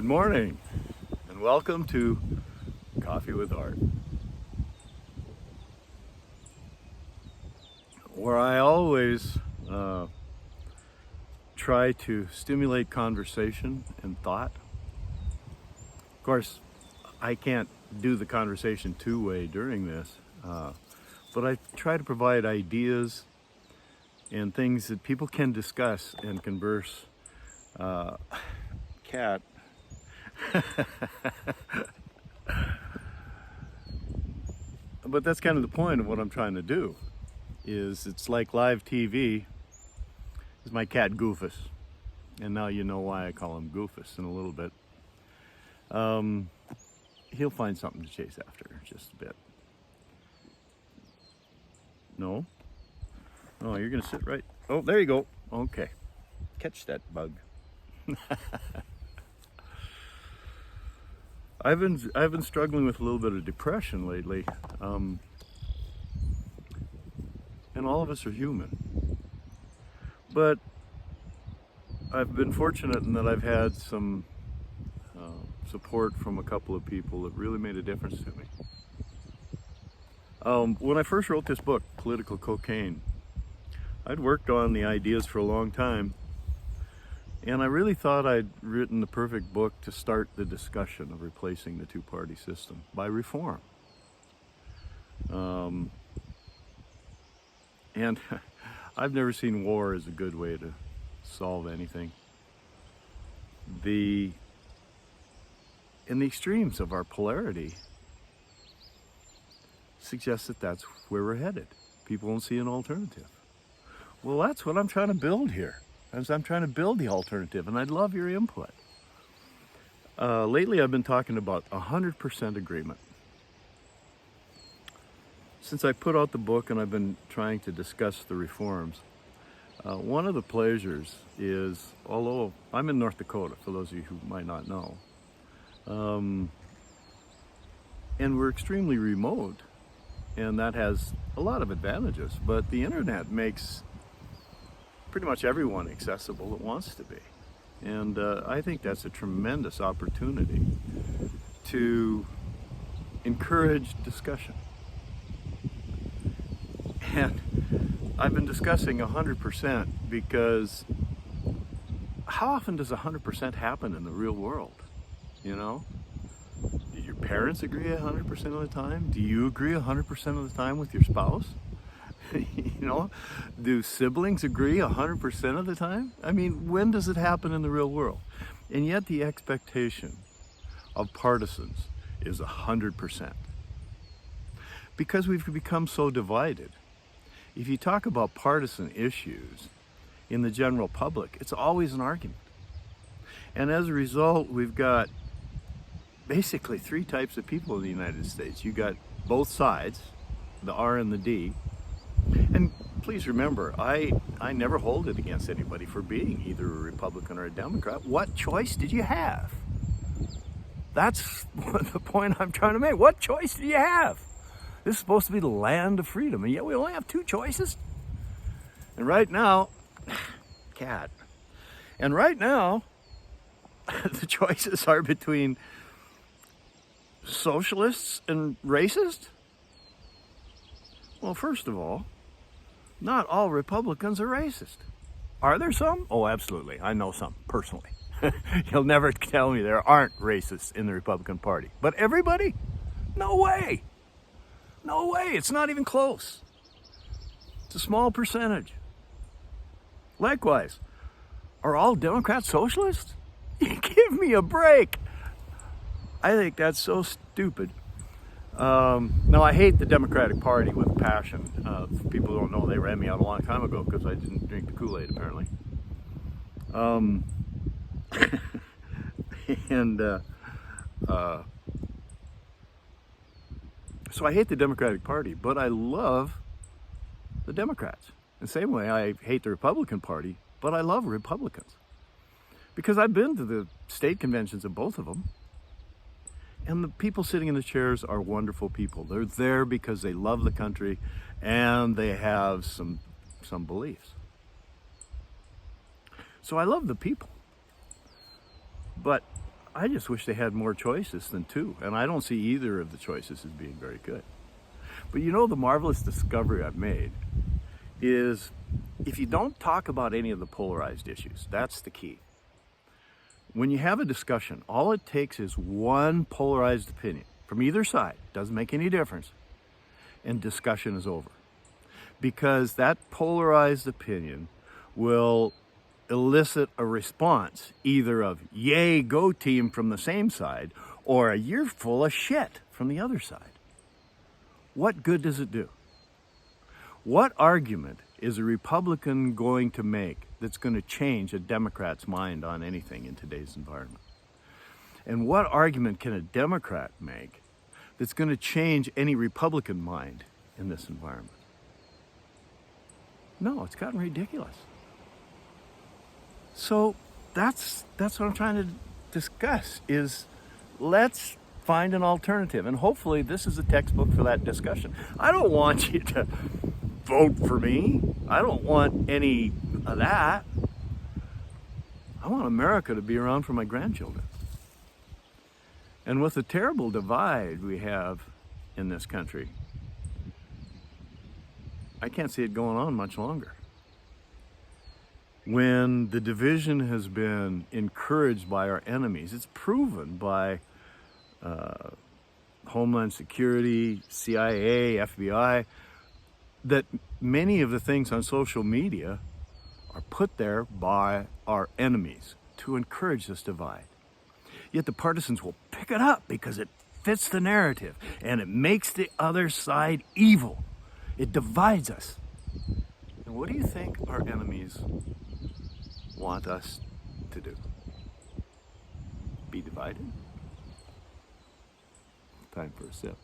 Good morning, and welcome to Coffee with Art, where I always try to stimulate conversation and thought. Of course, I can't do the conversation two-way during this, but I try to provide ideas and things that people can discuss and converse. Cat. But that's kind of the point of what I'm trying to do. Is it's like live TV. Is my cat Goofus, and now you know why I call him Goofus in a little bit. He'll find something to chase after just a bit. No? Oh, you're gonna sit right. Oh, there you go. Okay, catch that bug. I've been struggling with a little bit of depression lately, and all of us are human. But I've been fortunate in that I've had some support from a couple of people that really made a difference to me. When I first wrote this book, Political Cocaine, I'd worked on the ideas for a long time. And I really thought I'd written the perfect book to start the discussion of replacing the two-party system by reform. And I've never seen war as a good way to solve anything. In the extremes of our polarity suggests that that's where we're headed. People won't see an alternative. Well, that's what I'm trying to build here. As I'm trying to build the alternative, and I'd love your input. Lately I've been talking about 100% agreement. Since I put out the book and I've been trying to discuss the reforms, one of the pleasures is, although I'm in North Dakota, for those of you who might not know, and we're extremely remote, and that has a lot of advantages, but the internet makes pretty much everyone accessible that wants to be. And I think that's a tremendous opportunity to encourage discussion. And I've been discussing 100% because how often does 100% happen in the real world? You know? Do your parents agree 100% of the time? Do you agree 100% of the time with your spouse? You know, do siblings agree 100% of the time? I mean, when does it happen in the real world? And yet the expectation of partisans is 100%. Because we've become so divided. If you talk about partisan issues in the general public, it's always an argument. And as a result, we've got basically three types of people in the United States. You got both sides, the R and the D. And please remember, I never hold it against anybody for being either a Republican or a Democrat. What choice did you have? That's the point I'm trying to make. What choice do you have? This is supposed to be the land of freedom, and yet we only have two choices. And right now, cat. And right now, the choices are between socialists and racists. Well, first of all, not all Republicans are racist. Are there some? Oh, absolutely. I know some, personally. You'll never tell me there aren't racists in the Republican Party. But everybody? No way. No way. It's not even close. It's a small percentage. Likewise, are all Democrats socialists? Give me a break. I think that's so stupid. Now, I hate the Democratic Party with passion. People don't know they ran me out a long time ago because I didn't drink the Kool-Aid, apparently. So I hate the Democratic Party, but I love the Democrats. In the same way, I hate the Republican Party, but I love Republicans. Because I've been to the state conventions of both of them. And the people sitting in the chairs are wonderful people. They're there because they love the country and they have some beliefs. So I love the people. But I just wish they had more choices than two, and I don't see either of the choices as being very good. But you know, the marvelous discovery I've made is if you don't talk about any of the polarized issues, that's the key. When you have a discussion, all it takes is one polarized opinion from either side, doesn't make any difference, and discussion is over. Because that polarized opinion will elicit a response either of yay, go team from the same side, or a you're full of shit from the other side. What good does it do? What argument is a Republican going to make that's going to change a Democrat's mind on anything in today's environment? And what argument can a Democrat make that's going to change any Republican mind in this environment? No, it's gotten ridiculous. So that's what I'm trying to discuss is let's find an alternative. And hopefully this is a textbook for that discussion. I don't want you to vote for me. I don't want any of that. I want America to be around for my grandchildren. And with the terrible divide we have in this country, I can't see it going on much longer. When the division has been encouraged by our enemies, it's proven by Homeland Security, CIA, FBI, that many of the things on social media are put there by our enemies to encourage this divide. Yet the partisans will pick it up because it fits the narrative and it makes the other side evil. It divides us. And what do you think our enemies want us to do? Be divided? Time for a sip.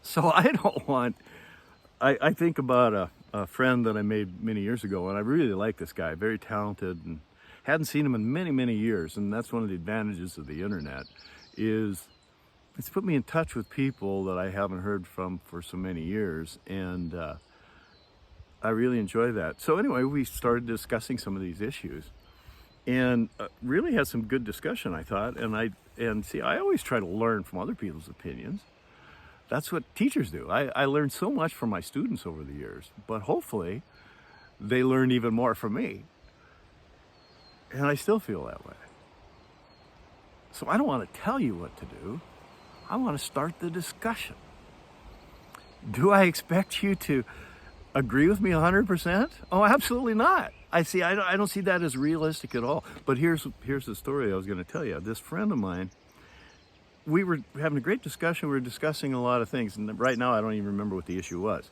So I think about a friend that I made many years ago, and I really like this guy, very talented, and hadn't seen him in many, many years. And that's one of the advantages of the internet is it's put me in touch with people that I haven't heard from for so many years. And I really enjoy that. So anyway, we started discussing some of these issues and really had some good discussion, I thought. And see, I always try to learn from other people's opinions. That's what teachers do. I learned so much from my students over the years, but hopefully they learn even more from me. And I still feel that way. So I don't want to tell you what to do. I want to start the discussion. Do I expect you to agree with me 100%? Oh, absolutely not. I don't see that as realistic at all. But here's the story I was going to tell you. This friend of mine, we were having a great discussion. We were discussing a lot of things. And right now, I don't even remember what the issue was.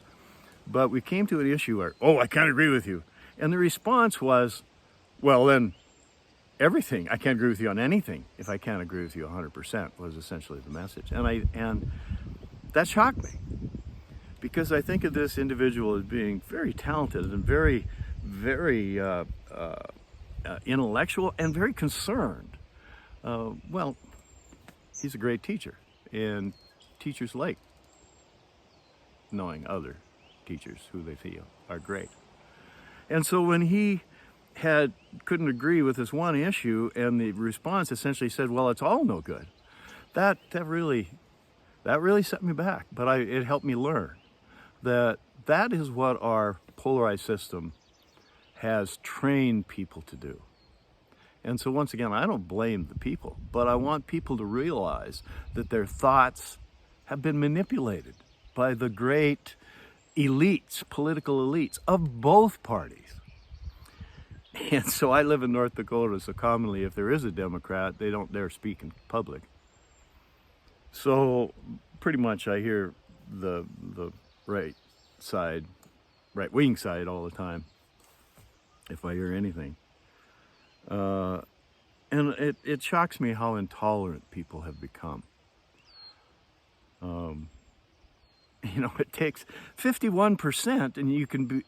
But we came to an issue where, oh, I can't agree with you. And the response was, well, then everything. I can't agree with you on anything if I can't agree with you 100% was essentially the message. And that shocked me because I think of this individual as being very talented and very, very intellectual and very concerned. Well, he's a great teacher, and teachers like knowing other teachers who they feel are great. And so when he couldn't agree with this one issue, and the response essentially said, well, it's all no good, that really set me back. But it helped me learn that is what our polarized system has trained people to do. And so once again, I don't blame the people, but I want people to realize that their thoughts have been manipulated by the great elites, political elites of both parties. And so I live in North Dakota, so commonly if there is a Democrat, they don't dare speak in public. So pretty much I hear the right-wing side all the time, if I hear anything. And it shocks me how intolerant people have become. It takes 51% and you can be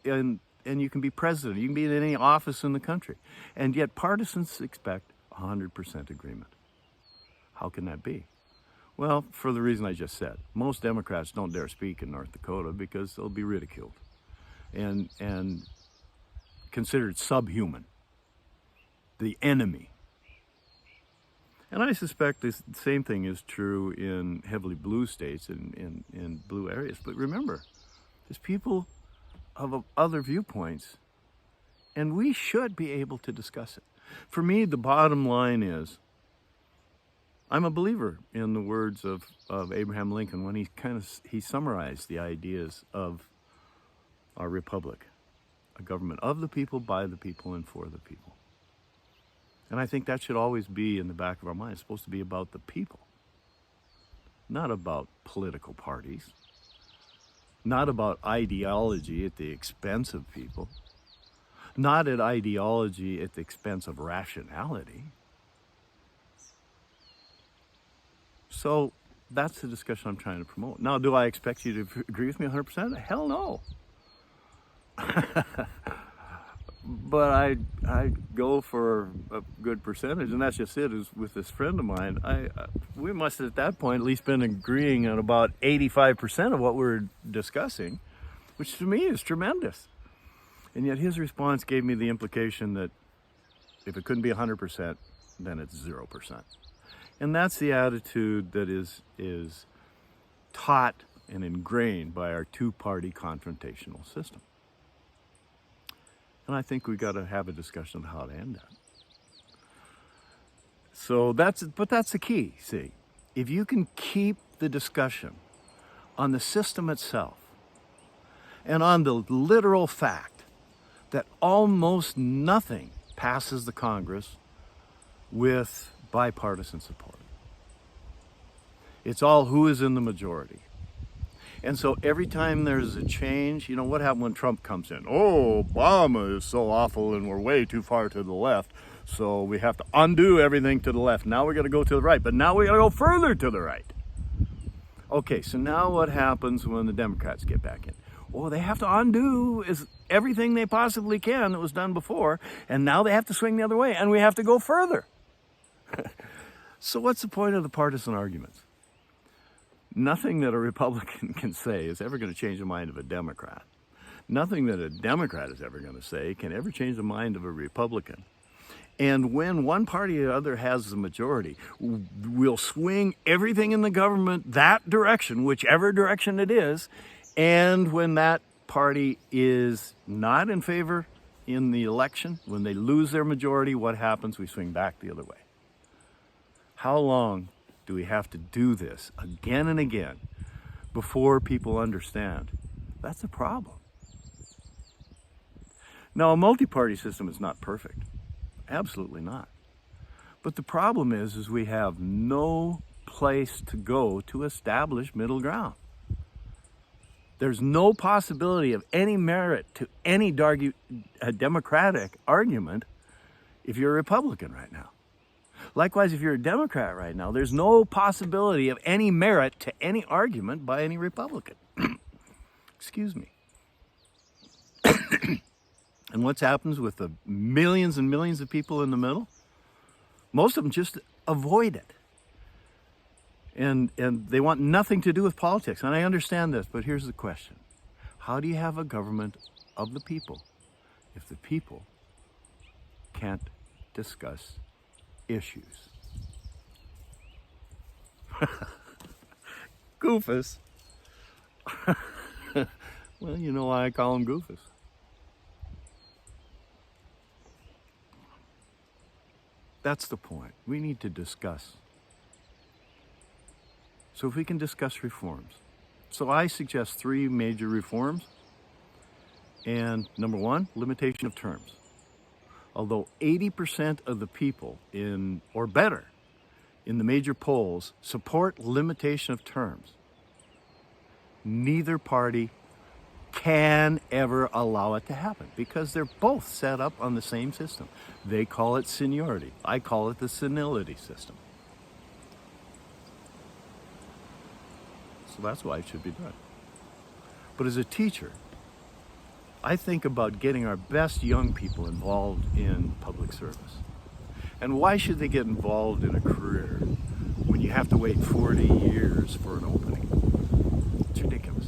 and you can be president. You can be in any office in the country. And yet partisans expect 100% agreement. How can that be? Well, for the reason I just said. Most Democrats don't dare speak in North Dakota because they'll be ridiculed and considered subhuman. the enemy. And I suspect the same thing is true in heavily blue states and in blue areas. But remember, there's people of other viewpoints, and we should be able to discuss it. For me, the bottom line is, I'm a believer in the words of Abraham Lincoln when he summarized the ideas of our republic, a government of the people, by the people, and for the people. And I think that should always be in the back of our mind. It's supposed to be about the people, not about political parties, not about ideology at the expense of people, not at ideology at the expense of rationality. So that's the discussion I'm trying to promote. Now, do I expect you to agree with me 100%? Hell no. But I go for a good percentage, and that's just it. Is with this friend of mine, we must at that point at least been agreeing on about 85% of what we're discussing, which to me is tremendous. And yet his response gave me the implication that if it couldn't be 100%, then it's 0%. And that's the attitude that is taught and ingrained by our two-party confrontational system. And I think we've got to have a discussion on how to end that. So that's the key, see. If you can keep the discussion on the system itself and on the literal fact that almost nothing passes the Congress with bipartisan support. It's all who is in the majority. And so every time there's a change, you know, what happened when Trump comes in? Oh, Obama is so awful and we're way too far to the left, so we have to undo everything to the left. Now we got to go to the right, but now we got to go further to the right. Okay, so now what happens when the Democrats get back in? Oh, they have to undo everything they possibly can that was done before, and now they have to swing the other way, and we have to go further. So what's the point of the partisan arguments? Nothing that a Republican can say is ever going to change the mind of a Democrat. Nothing that a Democrat is ever going to say can ever change the mind of a Republican. And when one party or other has the majority, we'll swing everything in the government that direction, whichever direction it is. And when that party is not in favor in the election, when they lose their majority, what happens? We swing back the other way. How long do we have to do this again and again before people understand? That's a problem. Now, a multi-party system is not perfect. Absolutely not. But the problem is we have no place to go to establish middle ground. There's no possibility of any merit to any Democratic argument if you're a Republican right now. Likewise, if you're a Democrat right now, there's no possibility of any merit to any argument by any Republican. Excuse me. And what happens with the millions and millions of people in the middle? Most of them just avoid it. And they want nothing to do with politics. And I understand this, but here's the question. How do you have a government of the people if the people can't discuss issues? Goofus. Well, you know why I call him Goofus. That's the point. We need to discuss. So if we can discuss reforms. So I suggest 3 major reforms. And number 1, limitation of terms. Although 80% of the people or better, in the major polls support limitation of terms, neither party can ever allow it to happen because they're both set up on the same system. They call it seniority. I call it the senility system. So that's why it should be done. But as a teacher, I think about getting our best young people involved in public service. And why should they get involved in a career when you have to wait 40 years for an opening? It's ridiculous.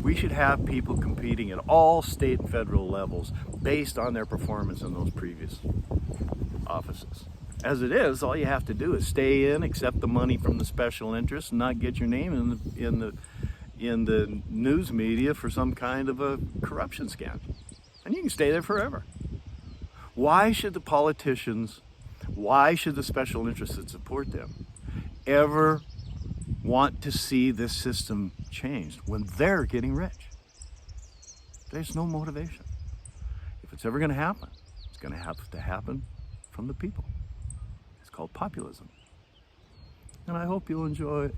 We should have people competing at all state and federal levels based on their performance in those previous offices. As it is, all you have to do is stay in, accept the money from the special interests, and not get your name in the news media for some kind of a corruption scandal. And you can stay there forever. Why should the politicians, why should the special interests that support them ever want to see this system changed when they're getting rich? There's no motivation. If it's ever going to happen, it's going to have to happen from the people. It's called populism. And I hope you'll enjoy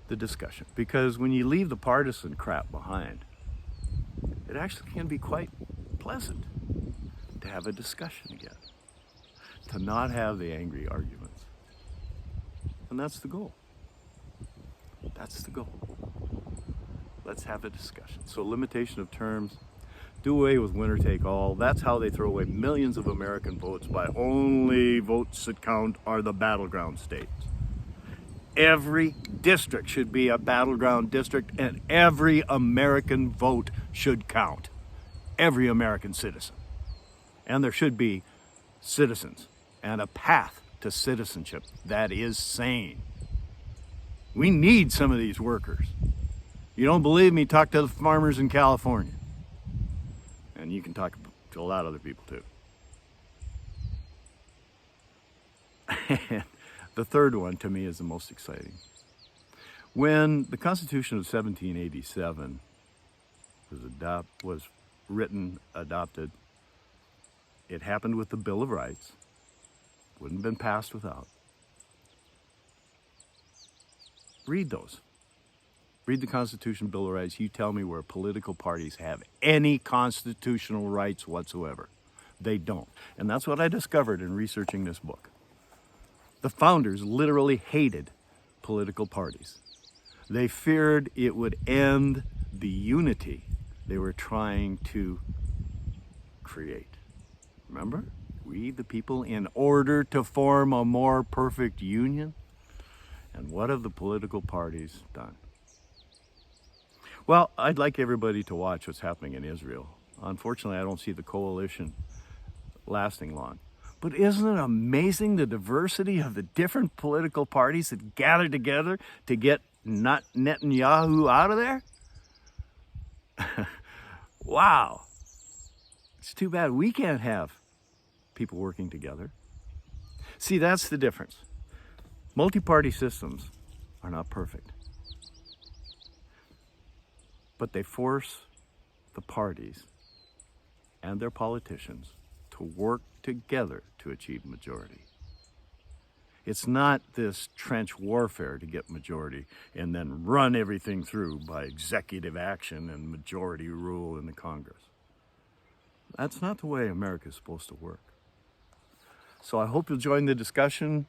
the discussion, because when you leave the partisan crap behind, it actually can be quite pleasant to have a discussion again, to not have the angry arguments. And that's the goal. That's the goal. Let's have a discussion. So limitation of terms, do away with winner take all. That's how they throw away millions of American votes by only votes that count are the battleground states. Every district should be a battleground district, and every American vote should count. Every American citizen. And there should be citizens and a path to citizenship that is sane. We need some of these workers. You don't believe me? Talk to the farmers in California. And you can talk to a lot of other people too. And the third one to me is the most exciting. When the Constitution of 1787 was written, adopted, it happened with the Bill of Rights. Wouldn't have been passed without. Read those. Read the Constitution, Bill of Rights. You tell me where political parties have any constitutional rights whatsoever. They don't. And that's what I discovered in researching this book. The founders literally hated political parties. They feared it would end the unity they were trying to create. Remember? We, the people, in order to form a more perfect union. And what have the political parties done? Well, I'd like everybody to watch what's happening in Israel. Unfortunately, I don't see the coalition lasting long. But isn't it amazing the diversity of the different political parties that gathered together to get Netanyahu out of there? Wow. It's too bad we can't have people working together. See, that's the difference. Multi-party systems are not perfect. But they force the parties and their politicians to work together to achieve majority. It's not this trench warfare to get majority and then run everything through by executive action and majority rule in the Congress. That's not the way America is supposed to work. So I hope you'll join the discussion.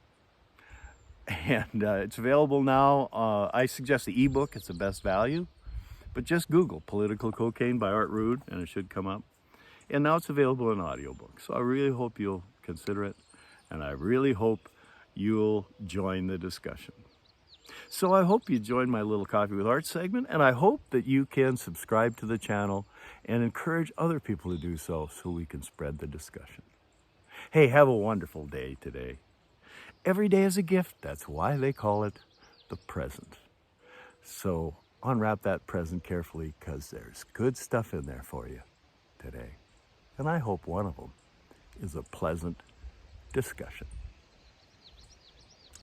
And it's available now. I suggest the ebook. It's the best value. But just Google Political Cocaine by Art Rude and it should come up. And now it's available in audiobook. So I really hope you'll consider it. And I really hope you'll join the discussion. So I hope you join my little Coffee with Art segment. And I hope that you can subscribe to the channel and encourage other people to do so we can spread the discussion. Hey, have a wonderful day today. Every day is a gift. That's why they call it the present. So unwrap that present carefully, because there's good stuff in there for you today. And I hope one of them is a pleasant discussion.